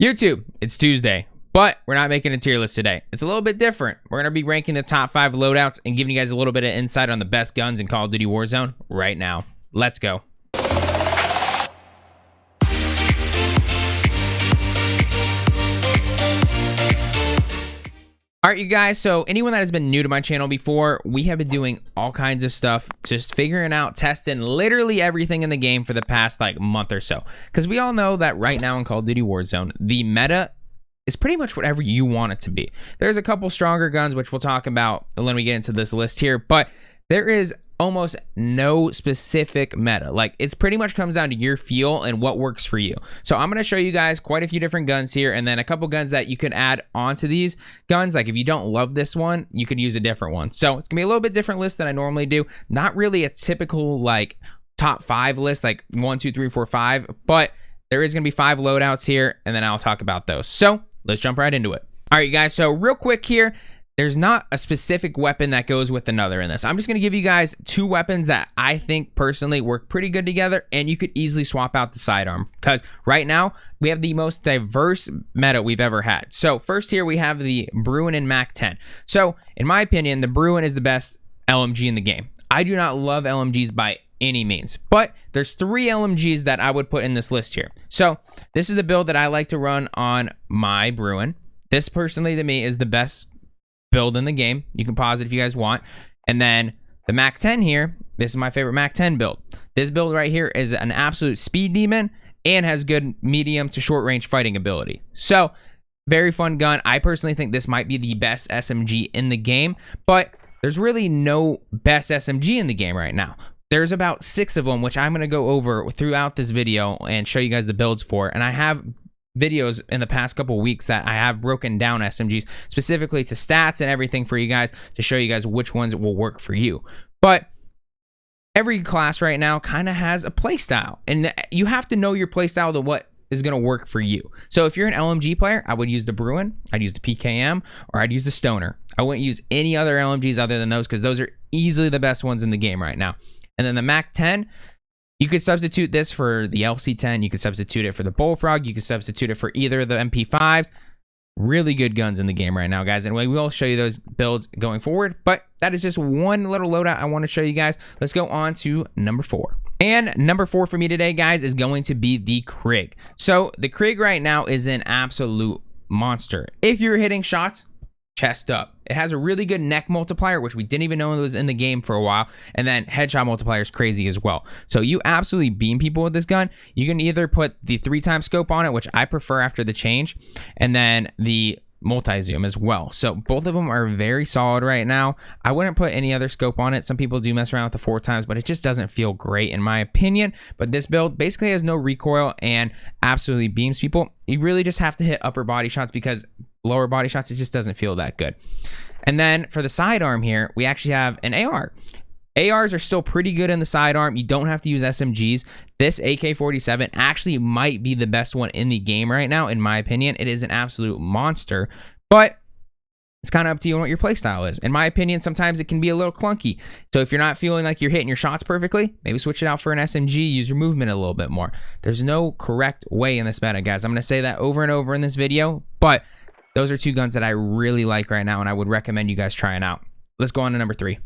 YouTube, it's Tuesday, but we're not making a tier list today. It's a little bit different. We're going to be ranking the top 5 loadouts and giving you guys a little bit of insight on the best guns in Call of Duty Warzone right now. Let's go. All right, you guys, so anyone that has been new to my channel before, we have been doing all kinds of stuff, just figuring out, testing literally everything in the game for the past month or so. Because we all know that right now in Call of Duty Warzone, the meta is pretty much whatever you want it to be. There's a couple stronger guns, which we'll talk about when we get into this list here, but there is almost no specific meta. It's pretty much comes down to your feel and what works for you. So I'm going to show you guys quite a few different guns here, and then a couple guns that you can add onto these guns. If you don't love this one, you could use a different one. So it's gonna be a little bit different list than I normally do. Not really a typical top 5 list, 1, 2, 3, 4, 5, but there is gonna be 5 loadouts here, and then I'll talk about those. So let's jump right into it. All right, you guys, so real quick here, there's not a specific weapon that goes with another in this. I'm just going to give you guys 2 weapons that I think personally work pretty good together, and you could easily swap out the sidearm because right now we have the most diverse meta we've ever had. So first here we have the Bruen and Mac-10. So in my opinion, the Bruen is the best LMG in the game. I do not love LMGs by any means, but there's 3 LMGs that I would put in this list here. So this is the build that I like to run on my Bruen. This personally to me is the best build in the game. You can pause it if you guys want. And then the Mac-10 here, this is my favorite Mac-10 build. This build right here is an absolute speed demon and has good medium to short range fighting ability. So very fun gun. I personally think this might be the best SMG in the game, but there's really no best SMG in the game right now. There's about 6 of them, which I'm going to go over throughout this video and show you guys the builds for. And I have videos in the past couple weeks that I have broken down SMGs specifically to stats and everything for you guys to show you guys which ones will work for you. But every class right now kind of has a play style, and you have to know your play style to what is going to work for you. So if you're an LMG player, I would use the Bruen, I'd use the PKM, or I'd use the Stoner. I wouldn't use any other LMGs other than those because those are easily the best ones in the game right now. And then the Mac-10, you could substitute this for the LC-10. You could substitute it for the Bullfrog. You could substitute it for either of the MP5s. Really good guns in the game right now, guys. And we will show you those builds going forward. But that is just one little loadout I want to show you guys. Let's go on to number 4. And number 4 for me today, guys, is going to be the Krig. So the Krig right now is an absolute monster. If you're hitting shots, chest up. It has a really good neck multiplier, which we didn't even know was in the game for a while. And then headshot multiplier is crazy as well. So you absolutely beam people with this gun. You can either put the 3x scope on it, which I prefer after the change, and then the multi-zoom as well. So both of them are very solid right now. I wouldn't put any other scope on it. Some people do mess around with the 4x, but it just doesn't feel great in my opinion. But this build basically has no recoil and absolutely beams people. You really just have to hit upper body shots because lower body shots, it just doesn't feel that good. And then for the sidearm here, we actually have an AR. ARs are still pretty good in the sidearm. You don't have to use SMGs. This AK-47 actually might be the best one in the game right now, in my opinion. It is an absolute monster, but it's kind of up to you on what your playstyle is. In my opinion, sometimes it can be a little clunky. So if you're not feeling like you're hitting your shots perfectly, maybe switch it out for an SMG, use your movement a little bit more. There's no correct way in this meta, guys. I'm going to say that over and over in this video, but those are 2 guns that I really like right now, and I would recommend you guys trying out. Let's go on to number 3.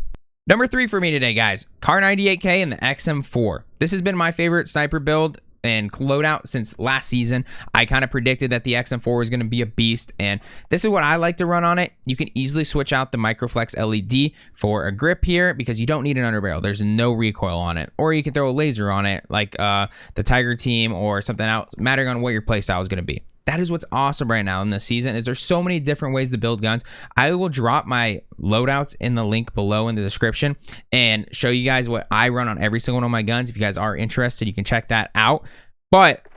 Number 3 for me today, guys, Kar98k and the XM4. This has been my favorite sniper build and loadout since last season. I kind of predicted that the XM4 was going to be a beast, and this is what I like to run on it. You can easily switch out the Microflex LED for a grip here because you don't need an underbarrel. There's no recoil on it, or you can throw a laser on it like the Tiger Team or something else, mattering on what your playstyle is going to be. That is what's awesome right now in this season, is there's so many different ways to build guns. I will drop my loadouts in the link below in the description and show you guys what I run on every single one of my guns. If you guys are interested, you can check that out. But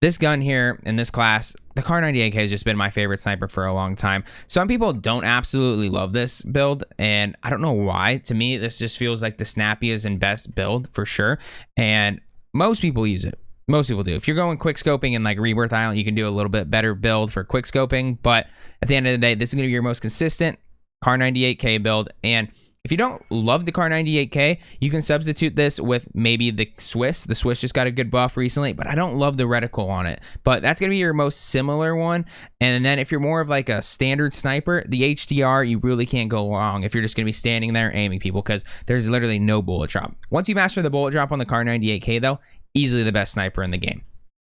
this gun here in this class, the Kar98k has just been my favorite sniper for a long time. Some people don't absolutely love this build, and I don't know why. To me, this just feels like the snappiest and best build for sure, and most people use it. Most people do. If you're going quick scoping in Rebirth Island, you can do a little bit better build for quick scoping. But at the end of the day, this is going to be your most consistent Kar98k build. And If you don't love the Kar98k, you can substitute this with maybe the Swiss. The Swiss just got a good buff recently, but I don't love the reticle on it. But that's going to be your most similar one. And then if you're more of like a standard sniper, the HDR, you really can't go wrong if you're just going to be standing there aiming people, because there's literally no bullet drop. Once you master the bullet drop on the Kar98k though, easily the best sniper in the game.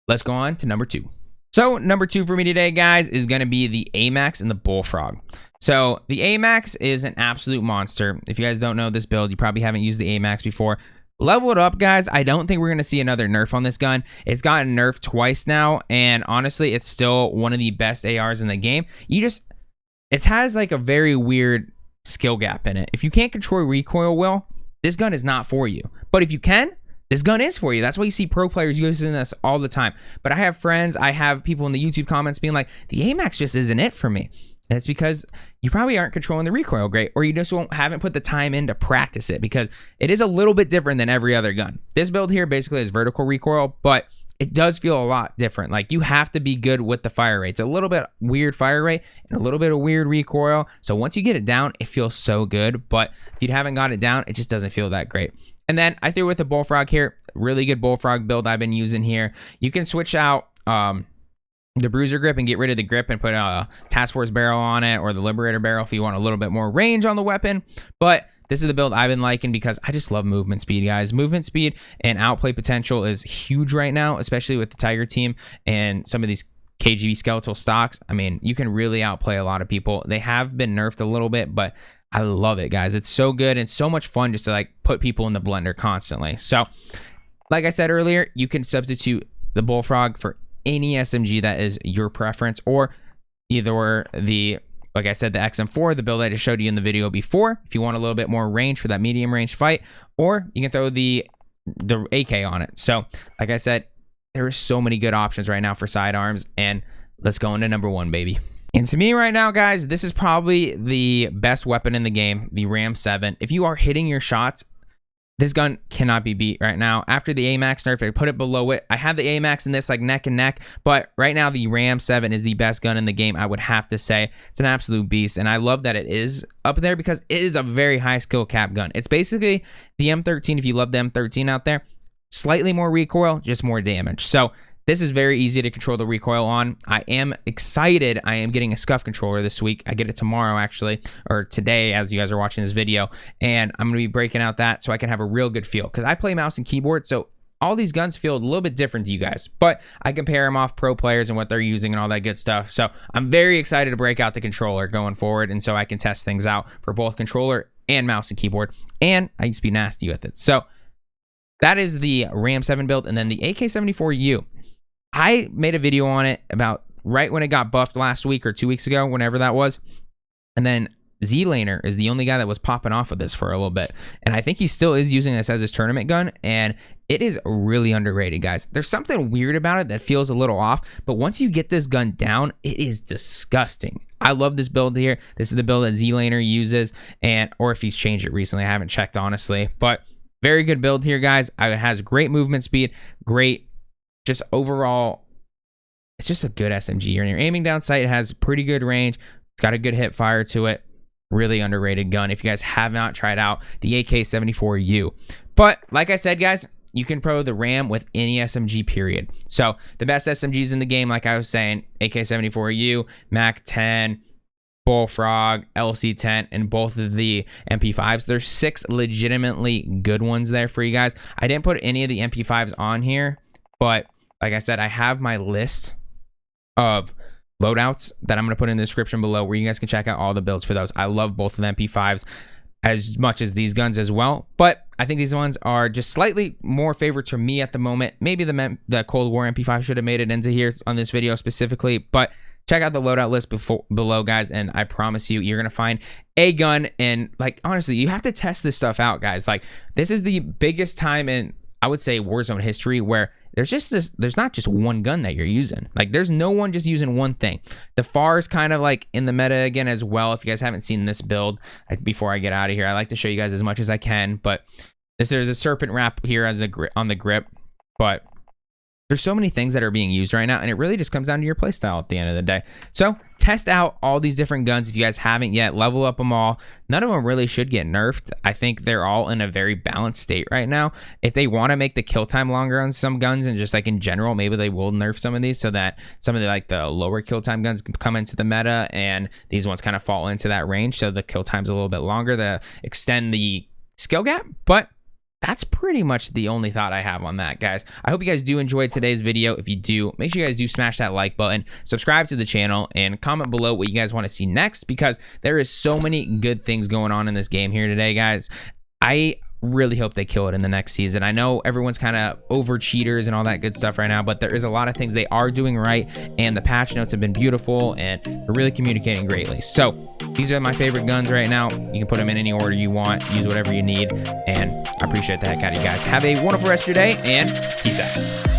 Let's go on to number 2. So number 2 for me today, guys, is going to be the Amax and the Bullfrog. So the Amax is an absolute monster. If you guys don't know this build, you probably haven't used the Amax before. Level it up, guys. I don't think we're going to see another nerf on this gun. It's gotten nerfed twice now, and honestly, it's still one of the best ARs in the game. It has like a very weird skill gap in it. If you can't control recoil well, this gun is not for you. But if you can, this gun is for you. That's why you see pro players using this all the time. But I have friends, I have people in the YouTube comments being like, the Amax just isn't it for me. And it's because you probably aren't controlling the recoil great, or you just haven't put the time in to practice it, because it is a little bit different than every other gun. This build here basically is vertical recoil, but it does feel a lot different. Like, you have to be good with the fire rate. It's a little bit weird fire rate and a little bit of weird recoil. So once you get it down, it feels so good. But if you haven't got it down, it just doesn't feel that great. And then I threw with the Bullfrog here. Really good Bullfrog build I've been using here. You can switch out the bruiser grip and get rid of the grip and put a task force barrel on it, or the liberator barrel if you want a little bit more range on the weapon. But this is the build I've been liking because I just love movement speed, guys. Movement speed and outplay potential is huge right now, especially with the Tiger team and some of these KGB skeletal stocks. I mean, you can really outplay a lot of people. They have been nerfed a little bit, but I love it, guys. It's so good and so much fun just to like put people in the blender constantly. So like I said earlier, you can substitute the Bullfrog for any SMG that is your preference, or either the, like I said, the XM4, the build I just showed you in the video before, if you want a little bit more range for that medium range fight, or you can throw the AK on it. So like I said, there are so many good options right now for sidearms, and let's go into number 1, baby. And to me right now, guys, this is probably the best weapon in the game, the Ram 7. If you are hitting your shots, this gun cannot be beat right now. After the Amax nerf, I put it below it. I had the Amax in this like neck and neck, but right now the Ram 7 is the best gun in the game, I would have to say. It's an absolute beast, and I love that it is up there because it is a very high skill cap gun. It's basically the M13, if you love the M13 out there. Slightly more recoil, just more damage. So this is very easy to control the recoil on. I am excited. I am getting a scuff controller this week. I get it tomorrow, actually, or today as you guys are watching this video. And I'm going to be breaking out that so I can have a real good feel, because I play mouse and keyboard. So all these guns feel a little bit different to you guys, but I compare them off pro players and what they're using and all that good stuff. So I'm very excited to break out the controller going forward, and so I can test things out for both controller and mouse and keyboard. And I used to be nasty with it. So that is the Ram 7 build. And then the AK-74U. I made a video on it about right when it got buffed last week or 2 weeks ago, whenever that was. And then Z-Laner is the only guy that was popping off of this for a little bit. And I think he still is using this as his tournament gun. And it is really underrated, guys. There's something weird about it that feels a little off. But once you get this gun down, it is disgusting. I love this build here. This is the build that Z-Laner uses. Or if he's changed it recently, I haven't checked, honestly. But very good build here, guys. It has great movement speed, great just overall, it's just a good SMG. When you're aiming down sight, it has pretty good range. It's got a good hip fire to it. Really underrated gun if you guys have not tried out the AK-74U. But like I said, guys, you can pro the Ram with any SMG, period. So the best SMGs in the game, like I was saying, AK-74U, Mac-10, Bullfrog, LC-10, and both of the MP5s. There's 6 legitimately good ones there for you guys. I didn't put any of the MP5s on here, but like I said, I have my list of loadouts that I'm going to put in the description below, where you guys can check out all the builds for those. I love both of the MP5s as much as these guns as well, but I think these ones are just slightly more favorites for me at the moment. Maybe the Cold War MP5 should have made it into here on this video specifically, but check out the loadout list below, guys, and I promise you, you're going to find a gun. And like, honestly, you have to test this stuff out, guys. Like, this is the biggest time in, I would say, Warzone history where there's not just one gun that you're using. Like, there's no one just using one thing. The ffar is kind of like in the meta again as well. If you guys haven't seen this build, before I get out of here, I like to show you guys as much as I can. But there's a serpent wrap here as on the grip, but There's so many things that are being used right now, and it really just comes down to your playstyle at the end of the day. So test out all these different guns if you guys haven't yet. Level up them all. None of them really should get nerfed. I think they're all in a very balanced state right now. If they want to make the kill time longer on some guns and just like in general, maybe they will nerf some of these so that some of the like the lower kill time guns can come into the meta and these ones kind of fall into that range, so the kill time's a little bit longer to extend the skill gap. But that's pretty much the only thought I have on that, guys. I hope you guys do enjoy today's video. If you do, make sure you guys do smash that like button, subscribe to the channel, and comment below what you guys want to see next, because there is so many good things going on in this game here today, guys. I really hope they kill it in the next season. I know everyone's kind of over cheaters and all that good stuff right now, but there is a lot of things they are doing right, and the patch notes have been beautiful, and they're really communicating greatly. So these are my favorite guns right now. You can put them in any order you want, use whatever you need, and I appreciate the heck out of you guys. Have a wonderful rest of your day, and peace out.